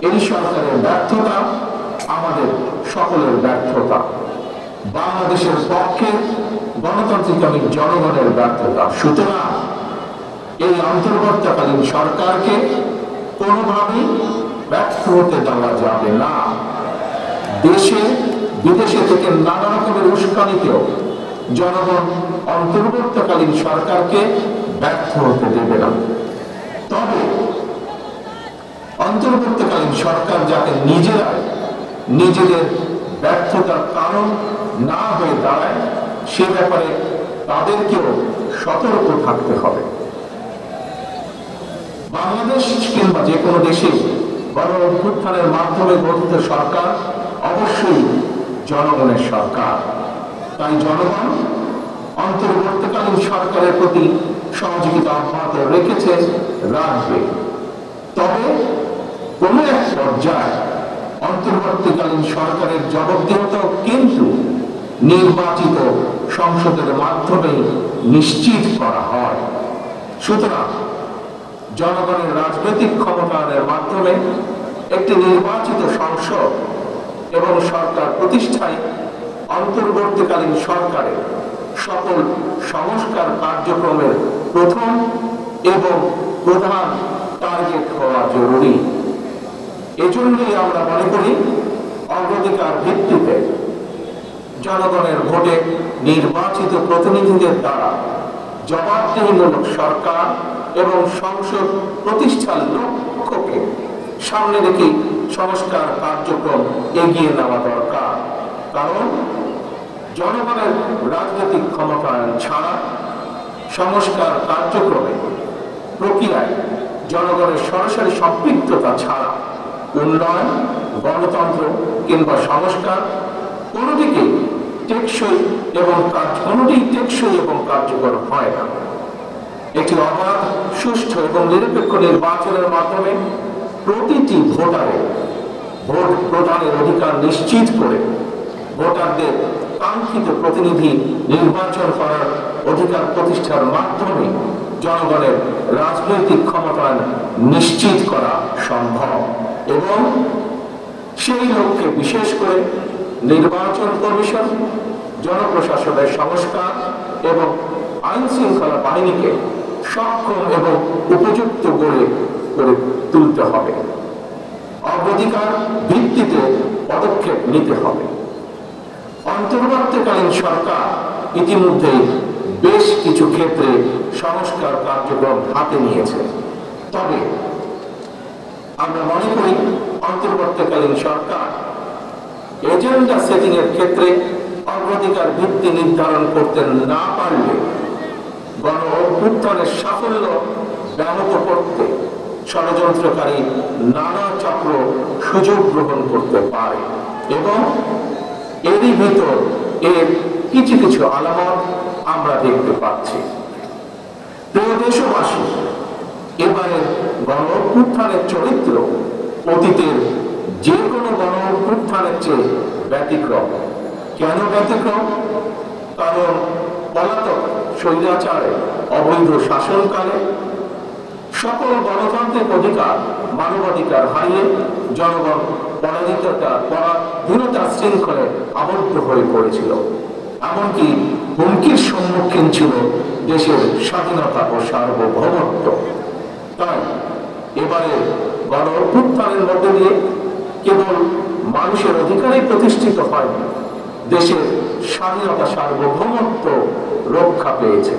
এই সরকারের ব্যর্থতা আমাদের সকলের ব্যর্থতা, বাংলাদেশের পক্ষে গণতান্ত্রিক জনগণের ব্যর্থতা। সুতরাং এই অন্তর্বর্তীকালীন সরকারকে কোনোভাবেই ব্যর্থ হতে দেওয়া যাবে না। দেশে বিদেশে থেকে নানা রকমের উস্কানিতেও জনগণ অন্তর্বর্তীকালীন সরকারকে ব্যর্থ হতে দেবে না। তবে অন্তর্বর্তীকালীন সরকার যাতে নিজেরাই নিজেদের ব্যর্থতার কারণ না হয়ে দাঁড়ায়, সে ব্যাপারে তাদেরকেও সতর্ক থাকতে হবে। বাংলাদেশ কিংবা যে কোনো দেশে গণ অভ্যুত্থানের মাধ্যমে গঠিত সরকার অবশ্যই জনগণের সরকার। তাই জনগণ অন্তর্বর্তীকালীন সরকারের প্রতি সহযোগিতা অব্যাহত রেখেছে, রাখবে। তবে কোন এক পর্যায়ে অন্তর্বর্তীকালীন সরকারের জবাবদিহিতা কিন্তু নির্বাচিত সংসদের মাধ্যমে নিশ্চিত করা হয়। সুতরাং জনগণের রাজনৈতিক ক্ষমতায়নের মাধ্যমে একটি নির্বাচিত সংসদ এবং সরকার প্রতিষ্ঠায় অন্তর্বর্তীকালীন সরকারের সকল সংস্কার কার্যক্রমের প্রথম এবং প্রধান টার্গেট হওয়া জরুরি। এজন্যই আমরা মনে করি অগ্রাধিকার ভিত্তিতে জনগণের ভোটে নির্বাচিত প্রতিনিধিদের দ্বারা জবাবদিহিমূলক সরকার এবং সংসদ প্রতিষ্ঠার লক্ষ্যকে সামনে রেখে সংস্কার কার্যক্রম এগিয়ে নেওয়া দরকার। কারণ জনগণের রাজনৈতিক ক্ষমতায়ন ছাড়া সংস্কার কার্যক্রমে প্রক্রিয়ায় জনগণের সরাসরি সম্পৃক্ততা ছাড়া উন্নয়ন, গণতন্ত্র কিংবা সংস্কার কোনোটিই টেকসই এবং কার্যকর হয় না। একটি অবাধ, সুষ্ঠু এবং নিরপেক্ষ নির্বাচনের মাধ্যমে প্রতিটি ভোটারের ভোট প্রদানের অধিকার নিশ্চিত করে ভোটারদের কাঙ্ক্ষিত প্রতিনিধি নির্বাচন করার অধিকার প্রতিষ্ঠার মাধ্যমে জনগণের রাজনৈতিক ক্ষমতায়ন নিশ্চিত করা সম্ভব। এবং সেই লক্ষ্যে বিশেষ করে নির্বাচন কমিশন, জনপ্রশাসনের সংস্কার এবং আইন শৃঙ্খলা বাহিনীকে সক্ষম এবং উপযুক্ত করে তুলতে হবে। অগ্রাধিকার ভিত্তিতে পদক্ষেপ নিতে হবে। অন্তর্বর্তীকালীন সরকার ইতিমধ্যে বেশ কিছু ক্ষেত্রে সংস্কার কার্যক্রম হাতে নিয়েছে। তবে আমরা মনে করি অন্তর্বর্তীকালীন সরকার এজেন্ডা সেটিং এর ক্ষেত্রে অগ্রাধিকার ভিত্তি নির্ধারণ করতে না পারলে গণ অভ্যুত্থানের সাফল্য ব্যাহত করতে ষড়যন্ত্রকারী নানা চক্র সুযোগ গ্রহণ করতে পারে এবং এরই ভিতর এর কিছু কিছু আলামত আমরা দেখতে পাচ্ছি। প্রিয় দেশবাসী, এবারে গণ অভ্যুত্থানের চরিত্র অতীতের যে কোনো গণ অভ্যুত্থানের চেয়ে ব্যতিক্রম। কেন ব্যতিক্রম? কারণ পলাতক স্বৈরাচারে অবৈধ শাসনকালে সকল গণতান্ত্রিক অধিকার, মানবাধিকার হারিয়ে জনগণ পরাধীনতার শৃঙ্খলে আবদ্ধ হয়ে পড়েছিল। এমনকি হুমকির সম্মুখীন ছিল দেশের স্বাধীনতা ও সার্বভৌমত্ব। তাই এবারে গণ অভ্যুত্থানের মধ্যে দিয়ে কেবল মানুষের অধিকারই প্রতিষ্ঠিত হয়নি, দেশের স্বাধীনতা সার্বভৌমত্ব রক্ষা পেয়েছে।